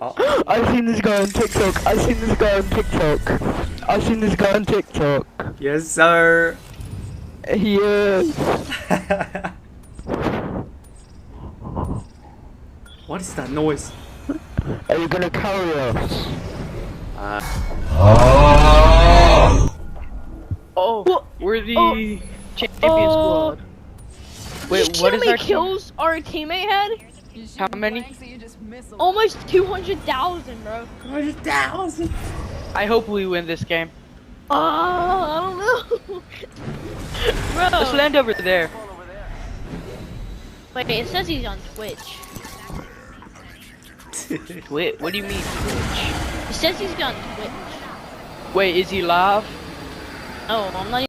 Oh. I've seen this guy on TikTok. I've seen this guy on TikTok. I've seen this guy on TikTok. Yes, sir. He is. What is that noise? Are you gonna carry us? Oh, we're the champion squad. Wait, Did you what see is how our many kills our teammate had? How many? Almost 200,000, bro. 100,000. I hope we win this game. I don't know. Let's Bro. land over there. Wait, it says he's on Twitch. Wait, what do you mean Twitch? It says he's on Twitch. Wait, is he live? Oh, I'm not